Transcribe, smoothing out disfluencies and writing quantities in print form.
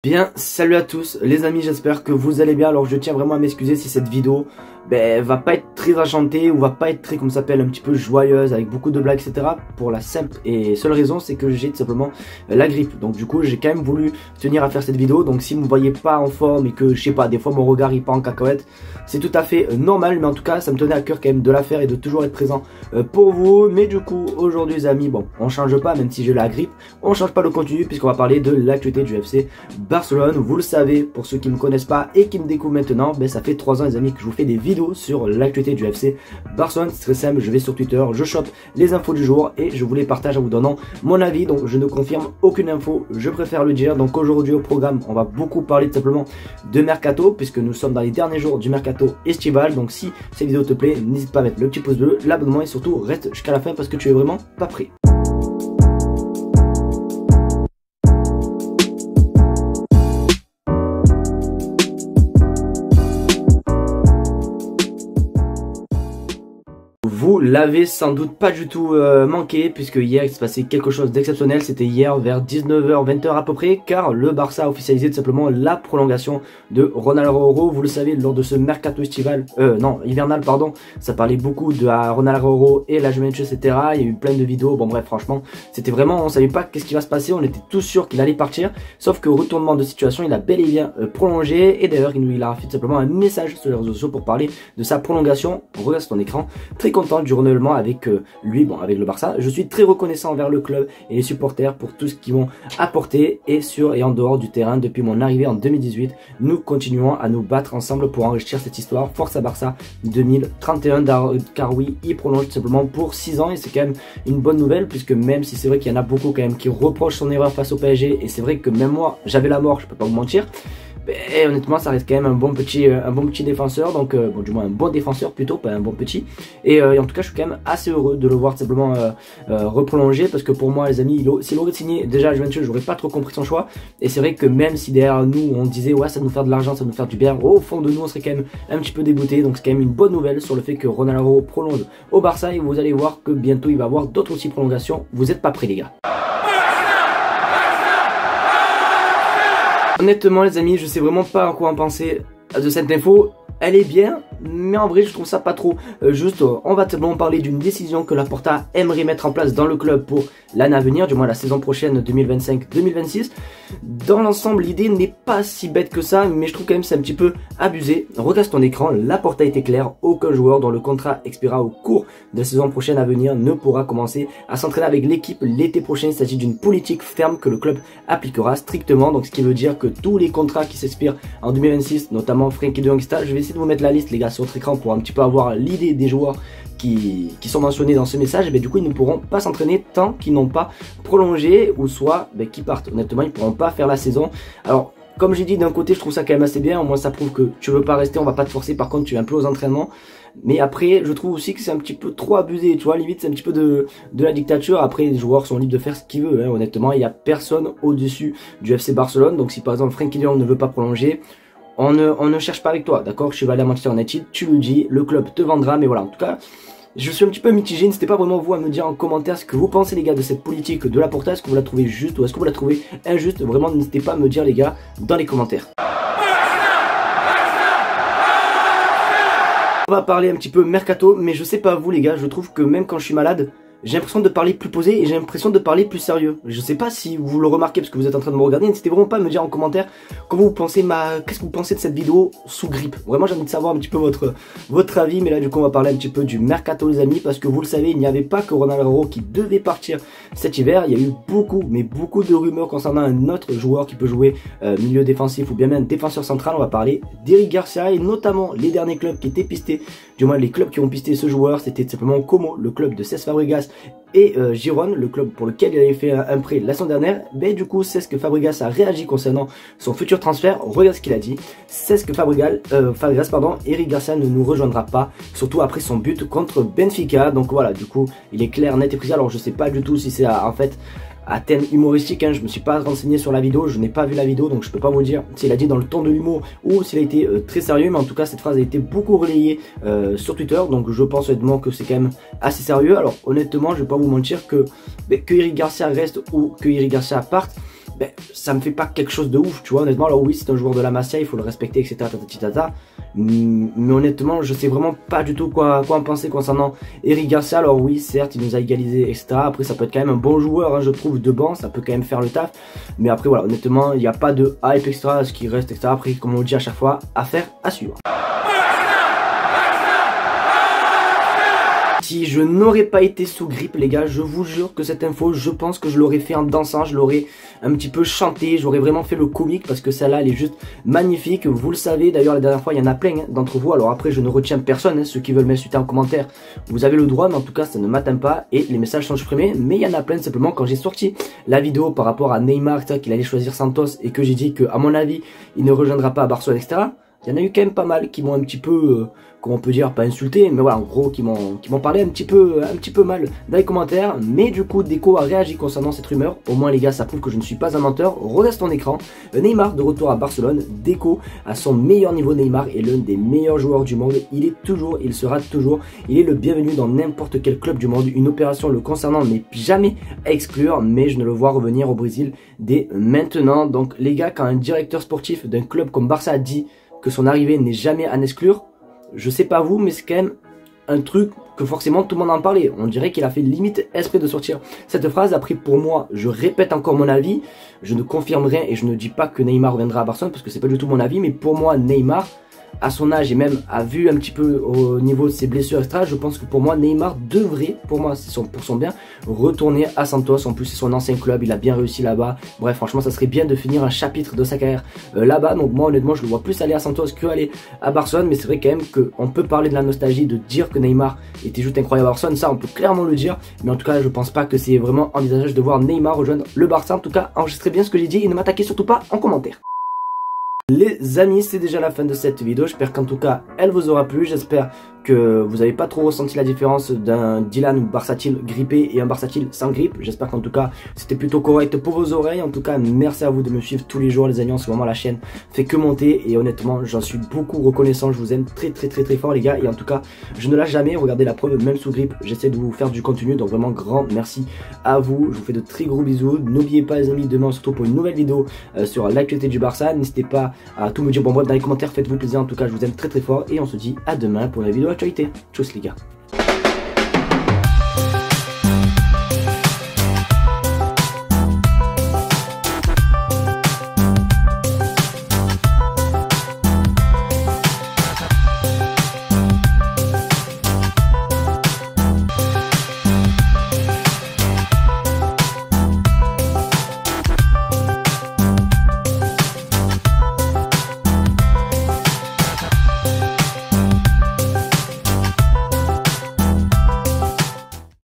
Bien, salut à tous les amis, j'espère que vous allez bien. Alors je tiens vraiment à m'excuser si cette vidéo va pas être très enchantée ou va pas être très, comme ça s'appelle, un petit peu joyeuse avec beaucoup de blagues etc. Pour la simple et seule raison, c'est que j'ai tout simplement la grippe. Donc du coup j'ai quand même voulu tenir à faire cette vidéo. Donc si vous me voyez pas en forme et que je sais pas, des fois mon regard il part en cacahuète, c'est tout à fait normal. Mais en tout cas ça me tenait à cœur quand même de la faire et de toujours être présent pour vous. Mais du coup aujourd'hui les amis, bon on change pas, même si j'ai la grippe, on change pas le contenu puisqu'on va parler de l'actualité du FC Barcelone. Vous le savez, pour ceux qui ne me connaissent pas et qui me découvrent maintenant, ça fait 3 ans les amis que je vous fais des vidéos sur l'actualité du FC Barcelone. C'est très simple, je vais sur Twitter, je chope les infos du jour et je vous les partage en vous donnant mon avis. Donc je ne confirme aucune info, je préfère le dire. Donc aujourd'hui au programme, on va beaucoup parler tout simplement de Mercato, puisque nous sommes dans les derniers jours du Mercato estival. Donc si cette vidéo te plaît, n'hésite pas à mettre le petit pouce bleu, l'abonnement et surtout reste jusqu'à la fin parce que tu es vraiment pas prêt. Vous l'avez sans doute pas du tout manqué, puisque hier il s'est passé quelque chose d'exceptionnel. C'était hier vers 19h, 20h à peu près, car le Barça a officialisé tout simplement la prolongation de Ronald Araujo. Vous le savez, lors de ce mercato hivernal pardon, ça parlait beaucoup de Ronald Araujo et la Juventus etc. Il y a eu plein de vidéos, bon bref franchement, c'était vraiment, on savait pas qu'est-ce qui va se passer, on était tous sûrs qu'il allait partir, sauf que retournement de situation, il a bel et bien prolongé, et d'ailleurs il a fait tout simplement un message sur les réseaux sociaux pour parler de sa prolongation. On regarde sur ton écran, très content du renouvellement avec lui, avec le Barça. Je suis très reconnaissant envers le club et les supporters pour tout ce qu'ils m'ont apporté et sur et en dehors du terrain depuis mon arrivée en 2018. Nous continuons à nous battre ensemble pour enrichir cette histoire. Force à Barça 2031, car oui, il prolonge tout simplement pour 6 ans et c'est quand même une bonne nouvelle, puisque même si c'est vrai qu'il y en a beaucoup quand même qui reprochent son erreur face au PSG, et c'est vrai que même moi j'avais la mort, je peux pas vous mentir. Et honnêtement ça reste quand même un bon petit défenseur, donc bon, du moins un bon défenseur plutôt, pas un bon petit, et en tout cas je suis quand même assez heureux de le voir tout simplement reprolonger, parce que pour moi les amis, s'il aurait signé déjà à Juventus, j'aurais pas trop compris son choix. Et c'est vrai que même si derrière nous on disait ouais ça va nous faire de l'argent, ça va nous faire du bien, au fond de nous on serait quand même un petit peu dégoûté. Donc c'est quand même une bonne nouvelle sur le fait que Ronald Araujo prolonge au Barça, et vous allez voir que bientôt il va y avoir d'autres aussi prolongations. Vous êtes pas prêts les gars. Honnêtement les amis, je sais vraiment pas à quoi en penser de cette info. Elle est bien, mais en vrai je trouve ça pas trop juste. On va simplement parler d'une décision que Laporta aimerait mettre en place dans le club pour l'année à venir, du moins la saison prochaine 2025-2026. Dans l'ensemble l'idée n'est pas si bête que ça, mais je trouve quand même c'est un petit peu abusé. Regarde ton écran, Laporta était clair, aucun joueur dont le contrat expirera au cours de la saison prochaine à venir ne pourra commencer à s'entraîner avec l'équipe l'été prochain. Il s'agit d'une politique ferme que le club appliquera strictement, donc ce qui veut dire que tous les contrats qui s'expirent en 2026, notamment Frenkie de Jong, je vais essayer de vous mettre la liste les gars sur votre écran pour un petit peu avoir l'idée des joueurs qui sont mentionnés dans ce message, et du coup ils ne pourront pas s'entraîner tant qu'ils n'ont pas prolongé, ou soit qu'ils partent. Honnêtement ils ne pourront pas faire la saison. Alors comme j'ai dit, d'un côté je trouve ça quand même assez bien, au moins ça prouve que tu veux pas rester, on va pas te forcer, par contre tu es un peu aux entraînements. Mais après je trouve aussi que c'est un petit peu trop abusé, tu vois, limite c'est un petit peu de la dictature. Après les joueurs sont libres de faire ce qu'ils veulent, hein. Honnêtement il n'y a personne au dessus du FC Barcelone. Donc si par exemple Frenkie de Jong ne veut pas prolonger, on ne cherche pas avec toi, d'accord? Je vais aller à Manchester United, tu le dis, le club te vendra, mais voilà, en tout cas, je suis un petit peu mitigé. N'hésitez pas vraiment vous à me dire en commentaire ce que vous pensez les gars de cette politique de Laporta. Est-ce que vous la trouvez juste ou est-ce que vous la trouvez injuste? Vraiment n'hésitez pas à me dire les gars dans les commentaires. On va parler un petit peu mercato, mais je sais pas vous les gars, je trouve que même quand je suis malade, j'ai l'impression de parler plus posé et j'ai l'impression de parler plus sérieux. Je sais pas si vous le remarquez parce que vous êtes en train de me regarder. N'hésitez vraiment pas à me dire en commentaire comment vous pensez qu'est-ce que vous pensez de cette vidéo sous grippe. Vraiment j'ai envie de savoir un petit peu votre avis. Mais là du coup on va parler un petit peu du mercato les amis, parce que vous le savez, il n'y avait pas que Ronald Araujo qui devait partir cet hiver. Il y a eu beaucoup de rumeurs concernant un autre joueur qui peut jouer milieu défensif ou bien même défenseur central. On va parler d'Eric Garcia, et notamment les derniers clubs qui étaient pistés, du moins les clubs qui ont pisté ce joueur, c'était simplement Como, le club de Cesc Fabregas, et Girone, le club pour lequel il avait fait un prêt la semaine dernière. Du coup Cesc Fabregas a réagi concernant son futur transfert. Regarde ce qu'il a dit. Cesc Fabregas, Eric Garcia ne nous rejoindra pas, surtout après son but contre Benfica. Donc voilà, du coup il est clair, net et précis. Alors je sais pas du tout si c'est en fait à thème humoristique, hein. Je me suis pas renseigné sur la vidéo, je n'ai pas vu la vidéo, donc je peux pas vous dire s'il a dit dans le ton de l'humour ou s'il a été très sérieux. Mais en tout cas cette phrase a été beaucoup relayée sur Twitter, donc je pense honnêtement que c'est quand même assez sérieux. Alors honnêtement je vais pas vous mentir que Eric Garcia reste ou que Eric Garcia parte, ben, ça me fait pas quelque chose de ouf, tu vois, honnêtement. Alors oui, c'est un joueur de la Masia, il faut le respecter, etc. Mais honnêtement, je sais vraiment pas du tout quoi en penser concernant Eric Garcia. Alors oui, certes, il nous a égalisé, etc. Après, ça peut être quand même un bon joueur, hein, je trouve, de banc, ça peut quand même faire le taf. Mais après, voilà, honnêtement, il n'y a pas de hype, etc. Ce qui reste, etc. Après, comme on le dit à chaque fois, affaire à suivre. Si je n'aurais pas été sous grippe, les gars, je vous jure que cette info, je pense que je l'aurais fait en dansant, je l'aurais un petit peu chanté, j'aurais vraiment fait le comique parce que celle-là, elle est juste magnifique. Vous le savez, d'ailleurs, la dernière fois, il y en a plein d'entre vous. Alors après, je ne retiens personne, hein, ceux qui veulent m'insulter en commentaire, vous avez le droit, mais en tout cas, ça ne m'atteint pas et les messages sont supprimés. Mais il y en a plein simplement quand j'ai sorti la vidéo par rapport à Neymar, qu'il allait choisir Santos et que j'ai dit que, à mon avis, il ne rejoindra pas Barcelone, etc. Il y en a eu quand même pas mal qui m'ont un petit peu, comment on peut dire, pas insulté, mais voilà, en gros, qui m'ont parlé un petit peu mal dans les commentaires. Mais du coup, Deco a réagi concernant cette rumeur. Au moins, les gars, ça prouve que je ne suis pas un menteur. Regarde ton écran. Neymar de retour à Barcelone. Deco, à son meilleur niveau, Neymar est l'un des meilleurs joueurs du monde. Il sera toujours, il est le bienvenu dans n'importe quel club du monde. Une opération le concernant n'est jamais à exclure, mais je ne le vois revenir au Brésil dès maintenant. Donc, les gars, quand un directeur sportif d'un club comme Barça dit que son arrivée n'est jamais à exclure, je sais pas vous, mais c'est quand même un truc que forcément tout le monde en parlait. On dirait qu'il a fait limite exprès de sortir cette phrase. Après, pour moi, je répète encore mon avis, je ne confirme rien et je ne dis pas que Neymar reviendra à Barcelone parce que c'est pas du tout mon avis, mais pour moi, Neymar, à son âge et même a vu un petit peu au niveau de ses blessures, etc. Je pense que pour moi, Neymar devrait, pour moi, c'est pour son bien, retourner à Santos. En plus, c'est son ancien club, il a bien réussi là-bas. Bref, franchement, ça serait bien de finir un chapitre de sa carrière là-bas. Donc moi, honnêtement, je le vois plus aller à Santos que aller à Barcelone. Mais c'est vrai quand même qu'on peut parler de la nostalgie, de dire que Neymar était juste incroyable à Barcelone. Ça, on peut clairement le dire. Mais en tout cas, je pense pas que c'est vraiment envisageable de voir Neymar rejoindre le Barça. En tout cas, enregistrez bien ce que j'ai dit et ne m'attaquez surtout pas en commentaire. Les amis, c'est déjà la fin de cette vidéo. J'espère qu'en tout cas, elle vous aura plu. J'espère que vous n'avez pas trop ressenti la différence d'un Dylan Barsatil grippé et un Barsatil sans grippe. J'espère qu'en tout cas, c'était plutôt correct pour vos oreilles. En tout cas, merci à vous de me suivre tous les jours, les amis. En ce moment, la chaîne fait que monter. Et honnêtement, j'en suis beaucoup reconnaissant. Je vous aime très fort, les gars. Et en tout cas, je ne lâche jamais. Regardez la preuve, même sous grippe, j'essaie de vous faire du contenu. Donc vraiment, grand merci à vous. Je vous fais de très gros bisous. N'oubliez pas, les amis, demain, on se retrouve pour une nouvelle vidéo sur l'actualité du Barça. N'hésitez pas à tout me dire, bon bref, dans les commentaires, faites-vous plaisir. En tout cas, je vous aime très fort et on se dit à demain pour la vidéo actualité. Tchuss les gars.